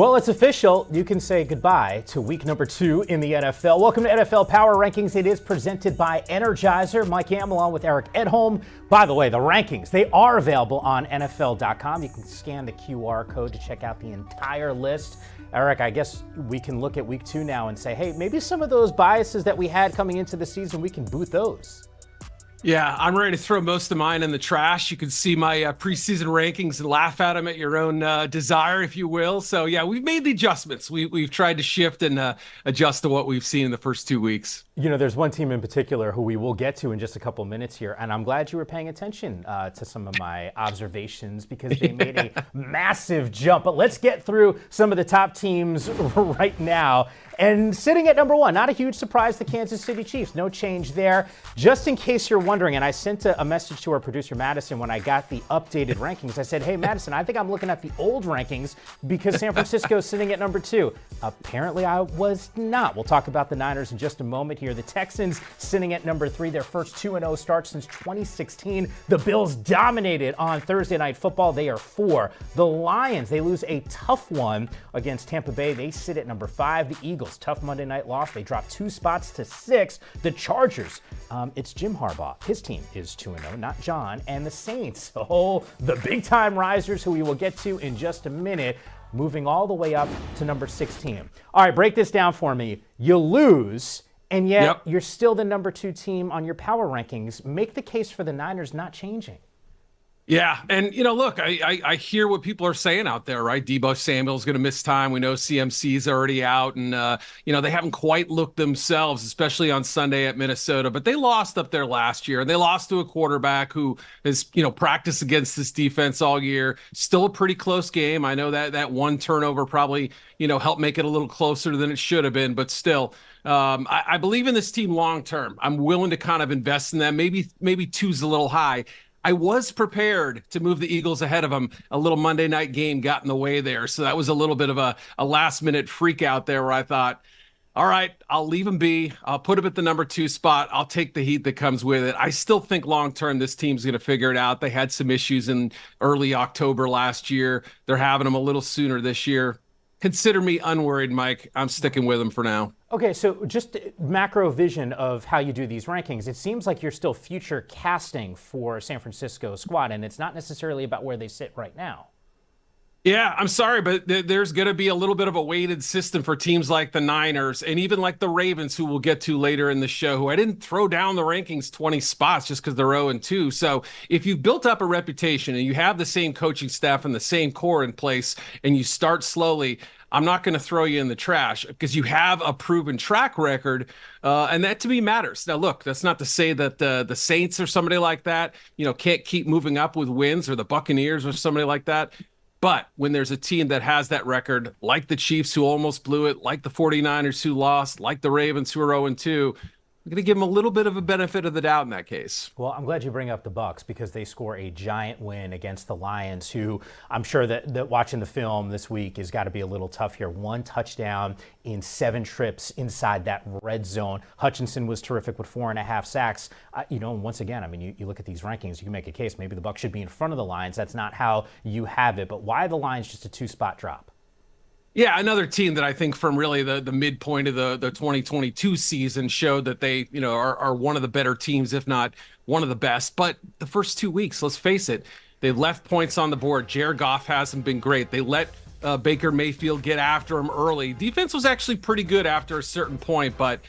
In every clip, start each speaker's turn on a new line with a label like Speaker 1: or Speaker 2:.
Speaker 1: Well, it's official. You can say goodbye to week number 2 in the NFL. Welcome to NFL Power Rankings. It is presented by Energizer. Mike Amelon with Eric Edholm. By the way, the rankings, they are available on NFL.com. You can scan the QR code to check out the entire list. Eric, I guess we can look at week 2 now and say, hey, maybe some of those biases that we had coming into the season, we can boot those.
Speaker 2: Yeah, I'm ready to throw most of mine in the trash. You can see my preseason rankings and laugh at them at your own desire, if you will. So, yeah, we've made the adjustments. We've tried to shift and adjust to what we've seen in the first 2 weeks.
Speaker 1: You know, there's one team in particular who we will get to in just a couple minutes here, and I'm glad you were paying attention to some of my observations because they made a massive jump. But let's get through some of the top teams right now. And sitting at number 1, not a huge surprise, the Kansas City Chiefs. No change there. Just in case you're wondering, and I sent a message to our producer, Madison, when I got the updated rankings. I said, hey, Madison, I think I'm looking at the old rankings because San Francisco's sitting at number 2. Apparently, I was not. We'll talk about the Niners in just a moment here. The Texans sitting at number 3, their first 2-0 start since 2016. The Bills dominated on Thursday Night Football. They are 4. The Lions, they lose a tough one against Tampa Bay. They sit at number 5. The Eagles, tough Monday night loss. They drop 2 spots to 6. The Chargers, it's Jim Harbaugh. His team is 2-0, not John. And the Saints, the big-time risers who we will get to in just a minute, moving all the way up to number 16. All right, break this down for me. You lose, and yet you're still the number 2 team on your power rankings. Make the case for the Niners not changing.
Speaker 2: Yeah, and, look, I hear what people are saying out there, right? Deebo Samuel's going to miss time. We know CMC's already out, and, they haven't quite looked themselves, especially on Sunday at Minnesota. But they lost up there last year, and they lost to a quarterback who has, practiced against this defense all year. Still a pretty close game. I know that one turnover probably, helped make it a little closer than it should have been, but still. I believe in this team long term. I'm willing to kind of invest in them. Maybe 2's a little high. I was prepared to move the Eagles ahead of them. A little Monday night game got in the way there. So that was a little bit of a last-minute freak out there where I thought, all right, I'll leave them be. I'll put them at the number 2 spot. I'll take the heat that comes with it. I still think long-term this team's going to figure it out. They had some issues in early October last year. They're having them a little sooner this year. Consider me unworried, Mike. I'm sticking with them for now.
Speaker 1: Okay, so just macro vision of how you do these rankings, it seems like you're still future casting for San Francisco's squad, and it's not necessarily about where they sit right now.
Speaker 2: Yeah, I'm sorry, but there's going to be a little bit of a weighted system for teams like the Niners and even like the Ravens, who we'll get to later in the show, who I didn't throw down the rankings 20 spots just because they're 0-2. So if you've built up a reputation and you have the same coaching staff and the same core in place and you start slowly, I'm not going to throw you in the trash because you have a proven track record, and that to me matters. Now, look, that's not to say that the Saints or somebody like that, can't keep moving up with wins, or the Buccaneers or somebody like that. But when there's a team that has that record, like the Chiefs who almost blew it, like the 49ers who lost, like the Ravens who are 0-2, I'm going to give them a little bit of a benefit of the doubt in that case.
Speaker 1: Well, I'm glad you bring up the Bucs because they score a giant win against the Lions, who I'm sure that watching the film this week has got to be a little tough here. 1 touchdown in 7 trips inside that red zone. Hutchinson was terrific with 4.5 sacks. And once again, I mean, you look at these rankings, you can make a case. Maybe the Bucs should be in front of the Lions. That's not how you have it. But why the Lions just a 2-spot drop?
Speaker 2: Yeah, another team that I think from really the midpoint of the 2022 season showed that they, are one of the better teams, if not one of the best. But the first 2 weeks, let's face it, they left points on the board. Jared Goff hasn't been great. They let Baker Mayfield get after him early. Defense was actually pretty good after a certain point, but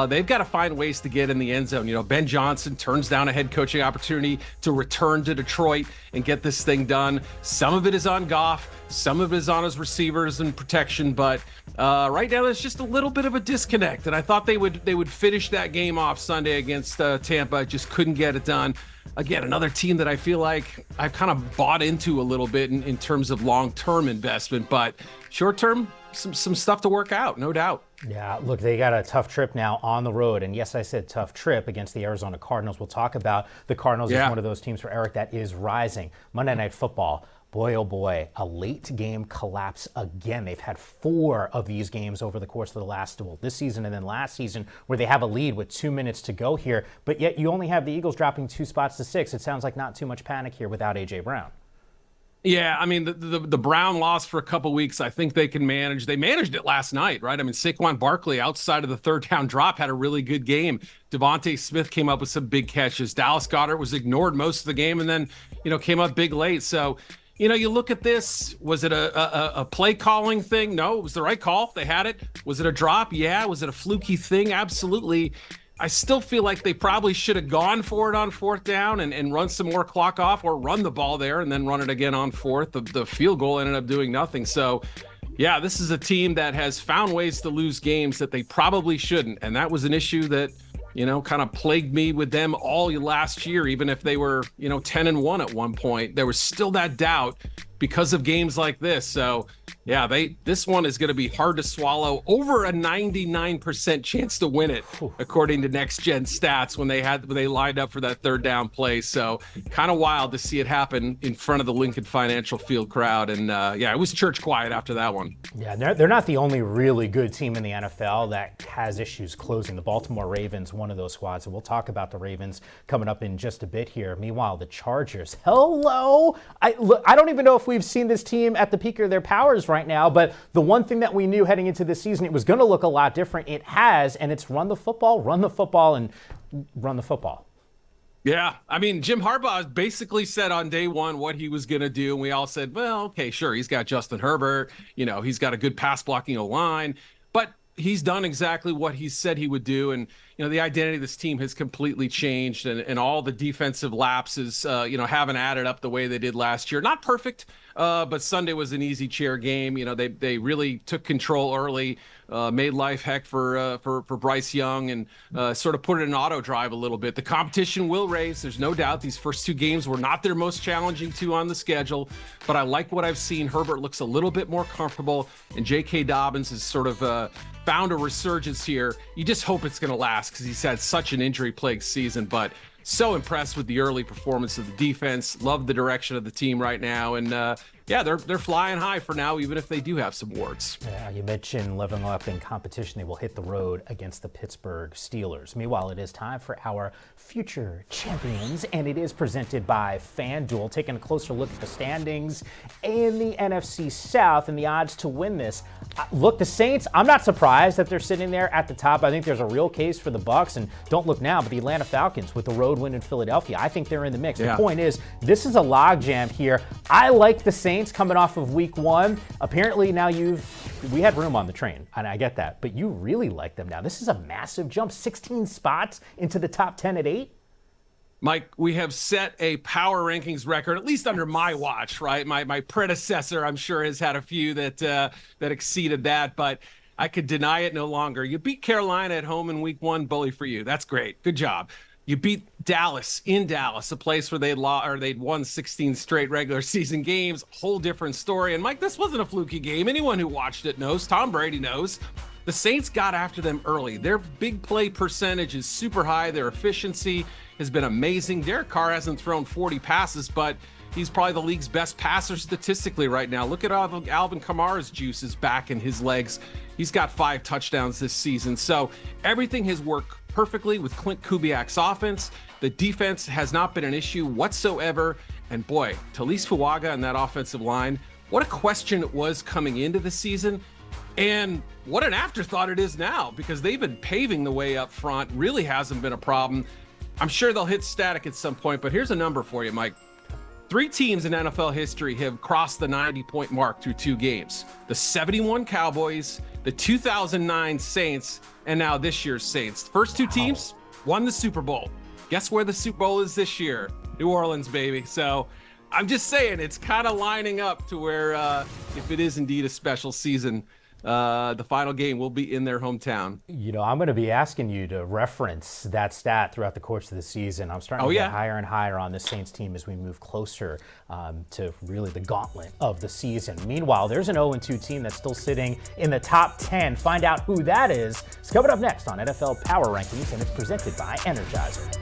Speaker 2: they've got to find ways to get in the end zone. Ben Johnson turns down a head coaching opportunity to return to Detroit and get this thing done. Some of it is on Goff. Some of it is on his receivers and protection, but right now there's just a little bit of a disconnect. And I thought they would finish that game off Sunday against Tampa. Just couldn't get it done. Again, another team that I feel like I've kind of bought into a little bit in terms of long-term investment, but short-term, some stuff to work out, no doubt.
Speaker 1: Yeah, look, they got a tough trip now on the road. And yes, I said tough trip against the Arizona Cardinals. We'll talk about the Cardinals as one of those teams for Eric that is rising. Monday Night Football. Boy, oh boy, a late game collapse again. They've had 4 of these games over the course of the last, this season and then last season, where they have a lead with 2 minutes to go here. But yet you only have the Eagles dropping 2 spots to 6. It sounds like not too much panic here without A.J. Brown.
Speaker 2: Yeah, I mean the Brown loss for a couple weeks. I think they can manage. They managed it last night, right? I mean Saquon Barkley outside of the third down drop had a really good game. Devontae Smith came up with some big catches. Dallas Goedert was ignored most of the game, and then came up big late. So you look at this. Was it a play calling thing? No, it was the right call. They had it. Was it a drop? Yeah. Was it a fluky thing? Absolutely. I still feel like they probably should have gone for it on fourth down and run some more clock off, or run the ball there and then run it again on fourth. The field goal ended up doing nothing. So, yeah, this is a team that has found ways to lose games that they probably shouldn't. And that was an issue that, kind of plagued me with them all last year. Even if they were, 10-1 at one point, there was still that doubt because of games like this. So, yeah, this one is going to be hard to swallow. Over a 99% chance to win it, according to Next Gen Stats, when they lined up for that third down play. So, kind of wild to see it happen in front of the Lincoln Financial Field crowd. And it was church quiet after that one.
Speaker 1: Yeah, they're not the only really good team in the NFL that has issues closing. The Baltimore Ravens, one of those squads, and we'll talk about the Ravens coming up in just a bit here. Meanwhile, the Chargers, hello. I don't even know if we've seen this team at the peak of their powers right now, but the one thing that we knew heading into this season, it was going to look a lot different. It has, and it's run the football, and run the football.
Speaker 2: Yeah, I mean, Jim Harbaugh basically said on day one what he was going to do, and we all said, well, okay, sure, he's got Justin Herbert, he's got a good pass blocking line, but he's done exactly what he said he would do. And, the identity of this team has completely changed, and all the defensive lapses, haven't added up the way they did last year. Not perfect, but Sunday was an easy chair game. They really took control early, made life heck for Bryce Young, and sort of put it in auto drive a little bit. The competition will raise. There's no doubt these first two games were not their most challenging two on the schedule, but I like what I've seen. Herbert looks a little bit more comfortable, and J.K. Dobbins has sort of found a resurgence here. You just hope it's going to last, because he's had such an injury-plagued season, but so impressed with the early performance of the defense. Love the direction of the team right now, and they're flying high for now, even if they do have some warts.
Speaker 1: Yeah, you mentioned leveling up in competition. They will hit the road against the Pittsburgh Steelers. Meanwhile, it is time for our future champions, and it is presented by FanDuel. Taking a closer look at the standings in the NFC South and the odds to win this. Look, the Saints, I'm not surprised that they're sitting there at the top. I think there's a real case for the Bucs, and don't look now, but the Atlanta Falcons with the road win in Philadelphia, I think they're in the mix. Yeah. The point is, this is a logjam here. I like the Saints coming off of week one. Apparently now we had room on the train, and I get that, but you really like them now. This is a massive jump, 16 spots into the top 10 at 8.
Speaker 2: Mike, we have set a power rankings record, at least under my watch, right? My predecessor, I'm sure, has had a few that exceeded that, but I could deny it no longer. You beat Carolina at home in week one, bully for you. That's great. Good job. You beat Dallas in Dallas, a place where they'd won 16 straight regular season games. Whole different story. And Mike, this wasn't a fluky game. Anyone who watched it knows. Tom Brady knows. The Saints got after them early. Their big play percentage is super high. Their efficiency has been amazing. Derek Carr hasn't thrown 40 passes, but he's probably the league's best passer statistically right now. Look at Alvin Kamara's juice is back in his legs. He's got 5 touchdowns this season. So everything has worked perfectly with Clint Kubiak's offense. The defense has not been an issue whatsoever. And boy, Talise Fuaga and that offensive line, what a question it was coming into the season. And what an afterthought it is now, because they've been paving the way up front. Really hasn't been a problem. I'm sure they'll hit static at some point, but here's a number for you, Mike. 3 teams in NFL history have crossed the 90-point mark through 2 games. The 71 Cowboys, the 2009 Saints, and now this year's Saints. First 2 teams won the Super Bowl. Guess where the Super Bowl is this year? New Orleans, baby. So I'm just saying, it's kind of lining up to where if it is indeed a special season, the final game will be in their hometown.
Speaker 1: I'm going to be asking you to reference that stat throughout the course of the season. I'm starting to get higher and higher on the Saints team as we move closer to really the gauntlet of the season. Meanwhile, there's an 0-2 team that's still sitting in the top 10. Find out who that is. It's coming up next on NFL Power Rankings, and it's presented by Energizer.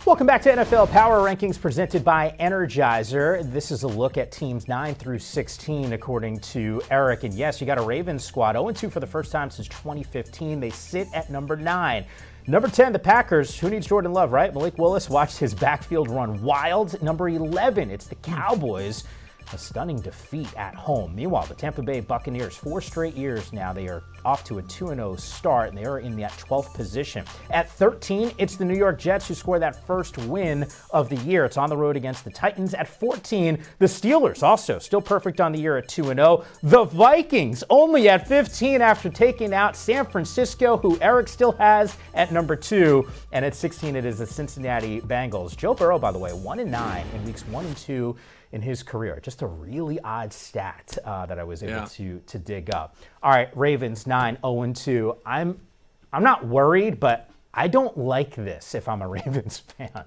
Speaker 1: Welcome back to NFL Power Rankings presented by Energizer. This is a look at teams 9 through 16 according to Eric. And yes, you got a Ravens squad 0-2 for the first time since 2015. They sit at number 9. Number 10, the Packers. Who needs Jordan Love, right? Malik Willis watched his backfield run wild. Number 11, it's the Cowboys. A stunning defeat at home. Meanwhile, the Tampa Bay Buccaneers, 4 straight years now, they are off to a 2-0 start, and they are in that 12th position. At 13, it's the New York Jets who score that first win of the year. It's on the road against the Titans. At 14, the Steelers, also still perfect on the year at 2-0. The Vikings, only at 15 after taking out San Francisco, who Eric still has at number 2. And at 16, it is the Cincinnati Bengals. Joe Burrow, by the way, 1-9 in weeks 1 and 2 in his career. Just a really odd stat that I was able to dig up. All right, Ravens 9-0-2. I'm not worried, but I don't like this if I'm a Ravens fan.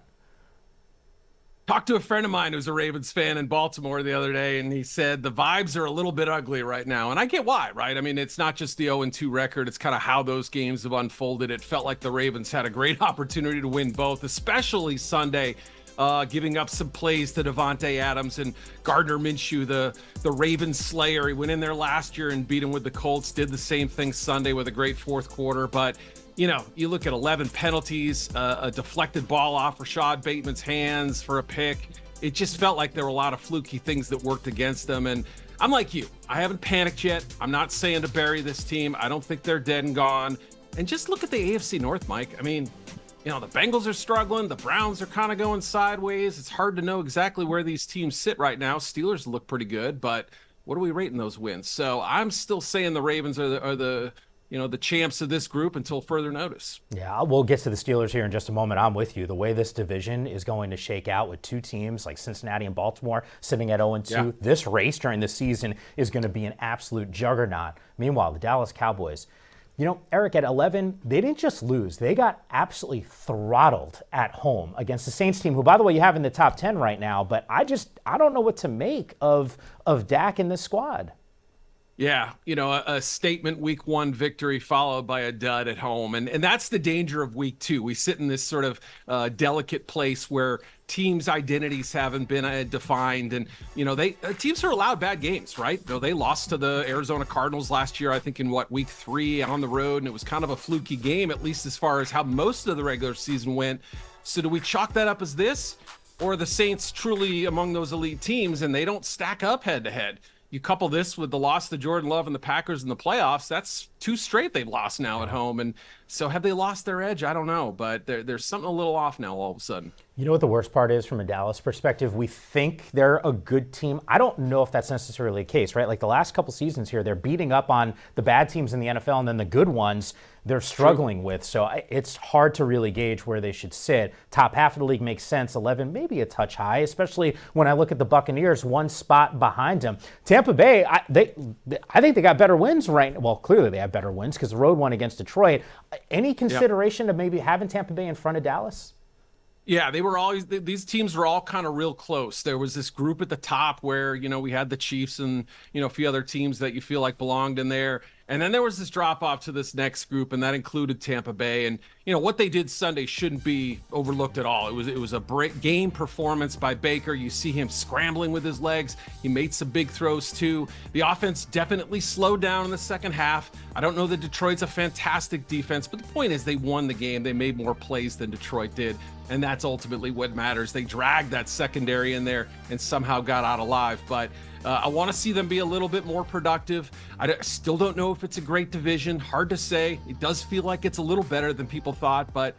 Speaker 2: Talked to a friend of mine who's a Ravens fan in Baltimore the other day, and he said the vibes are a little bit ugly right now. And I get why, right? I mean, it's not just the 0-2 record. It's kind of how those games have unfolded. It felt like the Ravens had a great opportunity to win both, especially Sunday. Giving up some plays to Devontae Adams and Gardner Minshew, the Ravens slayer. He went in there last year and beat him with the Colts, did the same thing Sunday with a great fourth quarter. But, you know, you look at 11 penalties, a deflected ball off Rashad Bateman's hands for a pick. It just felt like there were a lot of fluky things that worked against them. And I'm like you. I haven't panicked yet. I'm not saying to bury this team. I don't think they're dead and gone. And just look at the AFC North, Mike. I mean, you know, the Bengals are struggling. The Browns are kind of going sideways. It's hard to know exactly where these teams sit right now. Steelers look pretty good, but what are we rating those wins? So I'm still saying the Ravens are the champs of this group until further notice.
Speaker 1: Yeah, we'll get to the Steelers here in just a moment. I'm with you. The way this division is going to shake out with 2 teams like Cincinnati and Baltimore sitting at 0-2, this race during the season is going to be an absolute juggernaut. Meanwhile, the Dallas Cowboys, you know, Eric, at 11, they didn't just lose. They got absolutely throttled at home against the Saints team, who, by the way, you have in the top 10 right now. But I don't know what to make of Dak in this squad.
Speaker 2: Yeah, you know, a statement week 1 victory followed by a dud at home. And that's the danger of week 2. We sit in this sort of delicate place where teams' identities haven't been defined. And, you know, teams are allowed bad games, right? You know, they lost to the Arizona Cardinals last year, I think in week 3 on the road. And it was kind of a fluky game, at least as far as how most of the regular season went. So do we chalk that up as this? Or are the Saints truly among those elite teams and they don't stack up head to head? You couple this with the loss to Jordan Love and the Packers in the playoffs, that's 2 straight they've lost now at home. And so have they lost their edge? I don't know, but there's something a little off now all of a sudden.
Speaker 1: You know what the worst part is from a Dallas perspective? We think they're a good team. I don't know if that's necessarily the case, right? Like the last couple seasons here, they're beating up on the bad teams in the NFL, and then the good ones they're struggling with. So it's hard to really gauge where they should sit. Top half of the league makes sense. 11, maybe a touch high, especially when I look at the Buccaneers, 1 spot behind them. Tampa Bay, I think they got better wins right now. Well, clearly they have better wins because the road one against Detroit. Any consideration of maybe having Tampa Bay in front of Dallas?
Speaker 2: Yeah, these teams were all kind of real close. There was this group at the top where, you know, we had the Chiefs and, you know, a few other teams that you feel like belonged in there. And then there was this drop off to this next group, and that included Tampa Bay. And, you know, what they did Sunday shouldn't be overlooked at all. It was a game performance by Baker. You see him scrambling with his legs. He made some big throws too. The offense definitely slowed down in the second half. I don't know that Detroit's a fantastic defense, but the point is they won the game. They made more plays than Detroit did. And that's ultimately what matters. They dragged that secondary in there and somehow got out alive. But I want to see them be a little bit more productive. I still don't know if it's a great division. Hard to say. It does feel like it's a little better than people thought, but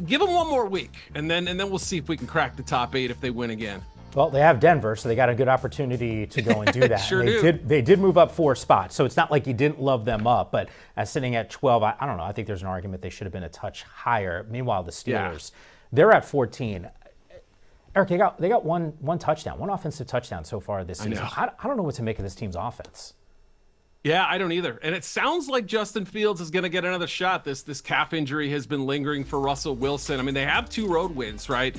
Speaker 2: give them 1 more week, and then we'll see if we can crack the top 8 if they win again.
Speaker 1: Well, they have Denver, so they got a good opportunity to go and do that.
Speaker 2: Sure
Speaker 1: They did move up 4 spots, so it's not like you didn't love them up. But sitting at 12, I don't know. I think there's an argument they should have been a touch higher. Meanwhile, the Steelers, they're at 14. Eric, they got one touchdown, 1 offensive touchdown so far this season. I don't know what to make of this team's offense.
Speaker 2: Yeah, I don't either. And it sounds like Justin Fields is going to get another shot. This calf injury has been lingering for Russell Wilson. I mean, they have 2 road wins, right?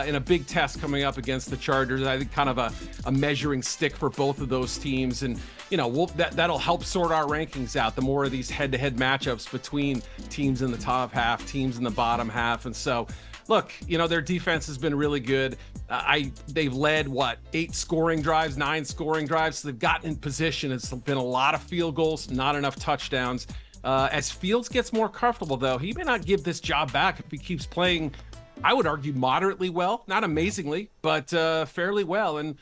Speaker 2: In a big test coming up against the Chargers. I think kind of a measuring stick for both of those teams. And, you know, that'll help sort our rankings out. The more of these head-to-head matchups between teams in the top half, teams in the bottom half. And so, look, you know, their defense has been really good. They've led 8 scoring drives, 9 scoring drives. So they've gotten in position. It's been a lot of field goals, not enough touchdowns. As Fields gets more comfortable, though, he may not give this job back if he keeps playing, I would argue, moderately well, not amazingly, but fairly well, and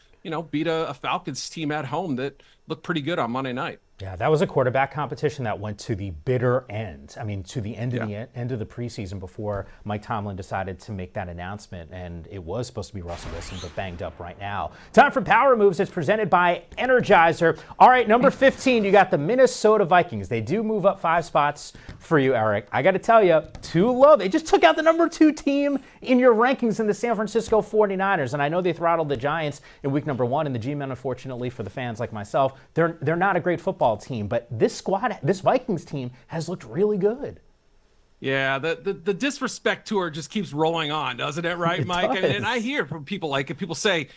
Speaker 2: beat a Falcons team at home that looked pretty good on Monday night.
Speaker 1: Yeah, that was a quarterback competition that went to the bitter end. I mean, to the end of the end of the preseason before Mike Tomlin decided to make that announcement, and it was supposed to be Russell Wilson, but banged up right now. Time for Power Moves. It's presented by Energizer. All right, number 15, you got the Minnesota Vikings. They do move up 5 spots for you, Eric. I got to tell you, too low. They just took out the number 2 team in your rankings in the San Francisco 49ers, and I know they throttled the Giants in week number 1, and the G-men, unfortunately, for the fans like myself, they're not a great football team, but this Vikings team has looked really good.
Speaker 2: Yeah, the disrespect tour just keeps rolling on, doesn't it, right, Mike? And I hear from people like it. People say,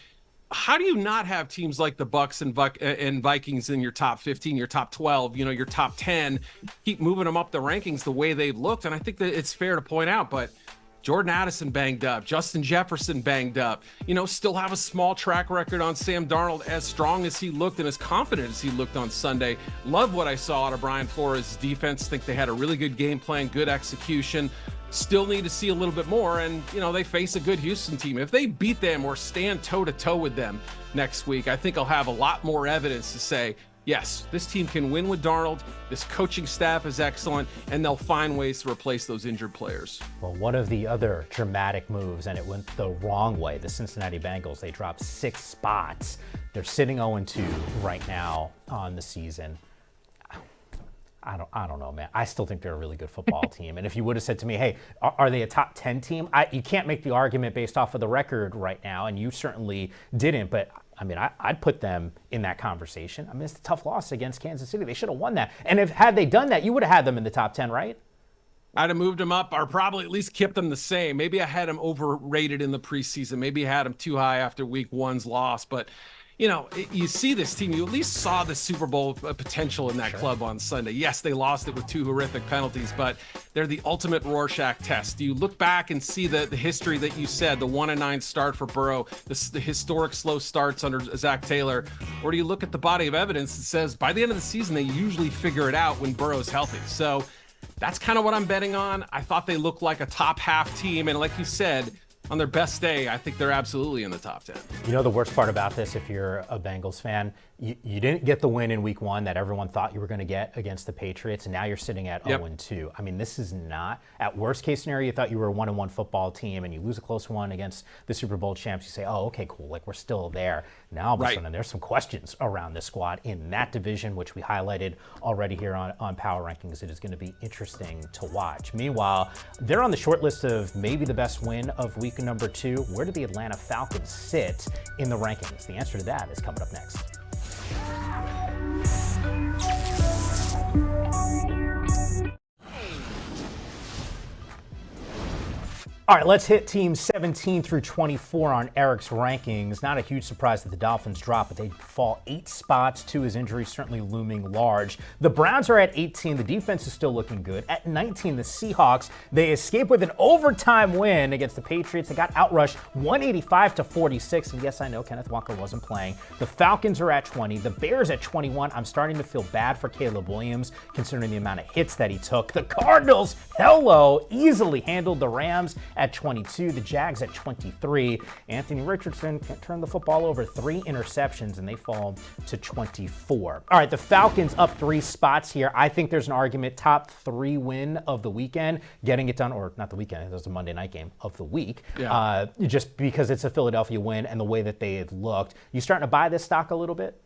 Speaker 2: how do you not have teams like the Bucks and Vikings in your top 15, your top 12, your top 10, keep moving them up the rankings the way they've looked? And I think that it's fair to point out, but Jordan Addison banged up, Justin Jefferson banged up, still have a small track record on Sam Darnold, as strong as he looked and as confident as he looked on Sunday. Love what I saw out of Brian Flores' defense. Think they had a really good game plan, good execution. Still need to see a little bit more, and they face a good Houston team. If they beat them or stand toe-to-toe with them next week, I think I'll have a lot more evidence to say, yes, this team can win with Darnold. This coaching staff is excellent, and they'll find ways to replace those injured players.
Speaker 1: Well, one of the other dramatic moves, and it went the wrong way, the Cincinnati Bengals, they dropped 6 spots. They're sitting 0-2 right now on the season. I don't know, man. I still think they're a really good football team. And if you would have said to me, hey, are they a top 10 team? You can't make the argument based off of the record right now, and you certainly didn't, but I mean, I'd put them in that conversation. I mean, it's a tough loss against Kansas City. They should have won that. And had they done that, you would have had them in the top 10, right?
Speaker 2: I'd have moved them up, or probably at least kept them the same. Maybe I had them overrated in the preseason. Maybe I had them too high after week 1's loss. But, you see this team. You at least saw the Super Bowl potential in that club on Sunday. Yes, they lost it with 2 horrific penalties, but they're the ultimate Rorschach test. Do you look back and see the history that you said, the 1-9 start for Burrow, the historic slow starts under Zach Taylor, or do you look at the body of evidence that says by the end of the season, they usually figure it out when Burrow's healthy? So that's kind of what I'm betting on. I thought they looked like a top half team, and like you said, on their best day, I think they're absolutely in the top 10.
Speaker 1: The worst part about this, if you're a Bengals fan, you didn't get the win in week 1 that everyone thought you were going to get against the Patriots, and now you're sitting at 0-2. I mean, this is not, at worst case scenario, you thought you were a 1-1 football team, and you lose a close one against the Super Bowl champs. You say, oh, okay, cool, like we're still there. Now, all of a sudden, there's some questions around this squad in that division, which we highlighted already here on Power Rankings. It is going to be interesting to watch. Meanwhile, they're on the short list of maybe the best win of week number 2. Where do the Atlanta Falcons sit in the rankings? The answer to that is coming up next. All right, let's hit teams 17 through 24 on Eric's rankings. Not a huge surprise that the Dolphins drop, but they fall 8 spots. 2 is injury, certainly looming large. The Browns are at 18. The defense is still looking good. At 19, the Seahawks, they escape with an overtime win against the Patriots. They got outrushed 185-46. And yes, I know Kenneth Walker wasn't playing. The Falcons are at 20. The Bears at 21. I'm starting to feel bad for Caleb Williams, considering the amount of hits that he took. The Cardinals, hello, easily handled the Rams at 22, the Jags at 23. Anthony Richardson can't turn the football over, 3 interceptions, and they fall to 24. All right, the Falcons up 3 spots here. I think there's an argument, top 3 win of the weekend, getting it done, or not the weekend, it was a Monday night game of the week, just because it's a Philadelphia win and the way that they had looked. You starting to buy this stock a little bit?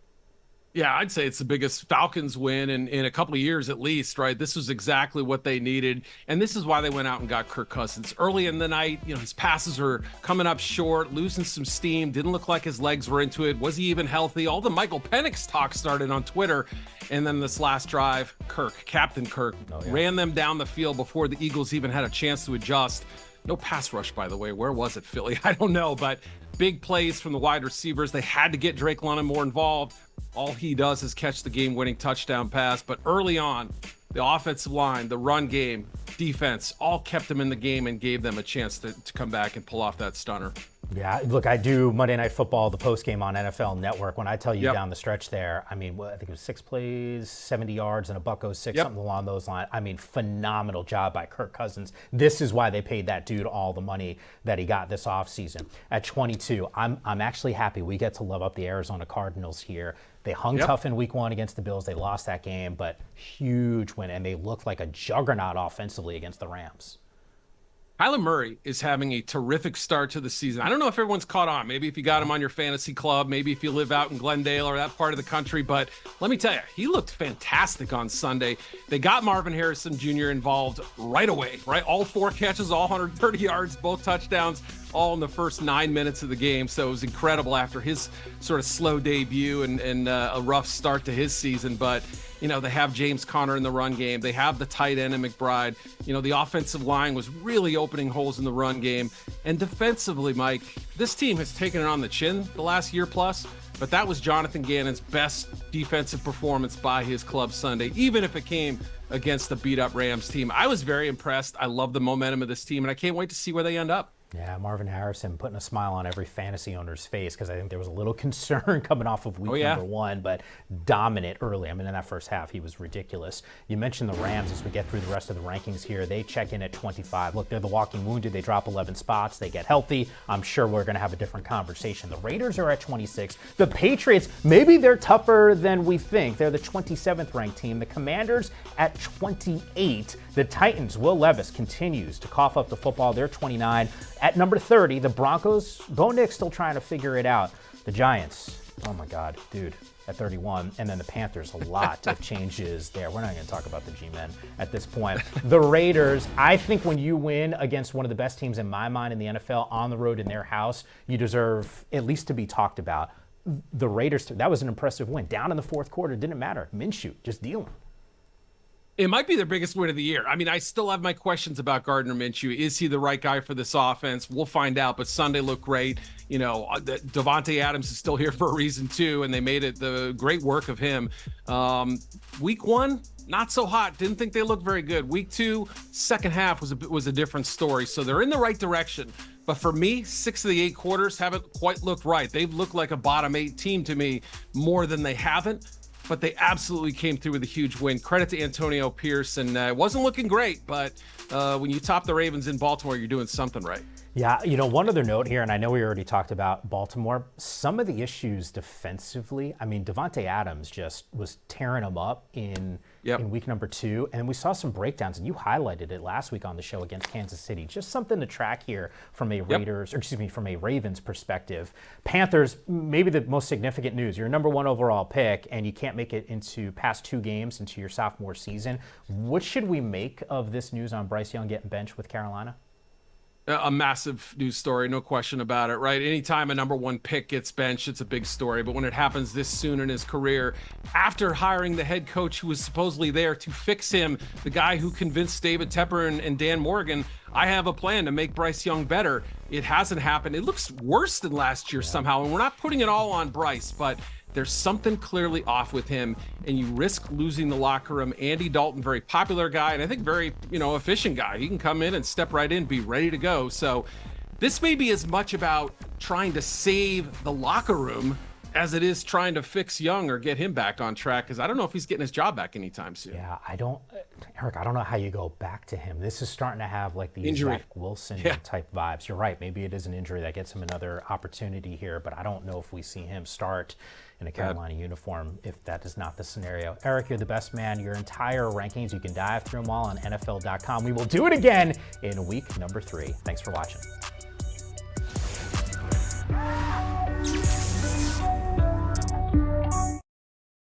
Speaker 2: Yeah, I'd say it's the biggest Falcons win in a couple of years at least, right? This was exactly what they needed. And this is why they went out and got Kirk Cousins. Early in the night, his passes were coming up short, losing some steam, didn't look like his legs were into it. Was he even healthy? All the Michael Penix talk started on Twitter. And then this last drive, Captain Kirk, ran them down the field before the Eagles even had a chance to adjust. No pass rush, by the way. Where was it, Philly? I don't know, but big plays from the wide receivers. They had to get Drake London more involved. All he does is catch the game-winning touchdown pass. But early on, the offensive line, the run game, defense, all kept them in the game and gave them a chance to come back and pull off that stunner.
Speaker 1: Yeah, look, I do Monday Night Football, the postgame on NFL Network. When I tell you down the stretch there, I mean, I think it was 6 plays, 70 yards, and a buck 06, something along those lines. I mean, phenomenal job by Kirk Cousins. This is why they paid that dude all the money that he got this offseason. At 22, I'm actually happy we get to love up the Arizona Cardinals here. They hung tough in week 1 against the Bills. They lost that game, but huge win, and they looked like a juggernaut offensively against the Rams.
Speaker 2: Kyler Murray is having a terrific start to the season. I don't know if everyone's caught on. Maybe if you got him on your fantasy club, maybe if you live out in Glendale or that part of the country. But let me tell you, he looked fantastic on Sunday. They got Marvin Harrison Jr. involved right away, right? All 4 catches, all 130 yards, both touchdowns, all in the first 9 minutes of the game. So it was incredible after his sort of slow debut and a rough start to his season. But you know, they have James Conner in the run game. They have the tight end in McBride. You know, the offensive line was really opening holes in the run game. And defensively, Mike, this team has taken it on the chin the last year plus, but that was Jonathan Gannon's best defensive performance by his club Sunday, even if it came against the beat-up Rams team. I was very impressed. I love the momentum of this team, and I can't wait to see where they end up.
Speaker 1: Yeah, Marvin Harrison putting a smile on every fantasy owner's face because I think there was a little concern coming off of week number 1, but dominant early. I mean, in that first half, he was ridiculous. You mentioned the Rams as we get through the rest of the rankings here. They check in at 25. Look, they're the walking wounded. They drop 11 spots. They get healthy. I'm sure we're going to have a different conversation. The Raiders are at 26. The Patriots, maybe they're tougher than we think. They're the 27th ranked team. The Commanders at 28. The Titans, Will Levis continues to cough up the football. They're 29. At number 30, the Broncos, Bo Nix still trying to figure it out. The Giants, oh my God, dude, at 31. And then the Panthers, a lot of changes there. We're not going to talk about the G-men at this point. The Raiders, I think when you win against one of the best teams in my mind in the NFL on the road in their house, you deserve at least to be talked about. The Raiders, that was an impressive win. Down in the fourth quarter, didn't matter. Minshew, just dealing.
Speaker 2: It might be their biggest win of the year. I mean, I still have my questions about Gardner Minshew. Is he the right guy for this offense? We'll find out, but Sunday looked great. You know, Davante Adams is still here for a reason too, and they made it the great work of him. Week 1, not so hot. Didn't think they looked very good. Week 2, second half was a different story. So they're in the right direction. But for me, 6 of the 8 quarters haven't quite looked right. They've looked like a bottom 8 team to me more than they haven't. But they absolutely came through with a huge win. Credit to Antonio Pierce, and it wasn't looking great, but when you top the Ravens in Baltimore, you're doing something right.
Speaker 1: Yeah, you know, one other note here, and I know we already talked about Baltimore, some of the issues defensively, I mean, Davante Adams just was tearing them up in week number 2, and we saw some breakdowns, and you highlighted it last week on the show against Kansas City. Just something to track here from a from a Ravens perspective. Panthers, maybe the most significant news, you're a number 1 overall pick, and you can't make it into past 2 games into your sophomore season. What should we make of this news on Bryce Young getting benched with Carolina?
Speaker 2: A massive news story, no question about it, right? Anytime a number 1 pick gets benched, it's a big story. But when it happens this soon in his career, after hiring the head coach who was supposedly there to fix him, the guy who convinced David Tepper and Dan Morgan, I have a plan to make Bryce Young better, it hasn't happened. It looks worse than last year somehow. And we're not putting it all on Bryce, but there's something clearly off with him, and you risk losing the locker room. Andy Dalton, very popular guy, and I think very, efficient guy. He can come in and step right in, be ready to go. So this may be as much about trying to save the locker room as it is trying to fix Young or get him back on track, because I don't know if he's getting his job back anytime soon.
Speaker 1: Yeah, Eric, I don't know how you go back to him. This is starting to have like the Zach Wilson type vibes. You're right. Maybe it is an injury that gets him another opportunity here, but I don't know if we see him start in a Carolina uniform if that is not the scenario. Eric, you're the best man. Your entire rankings, you can dive through them all on NFL.com. We will do it again in week number 3. Thanks for watching.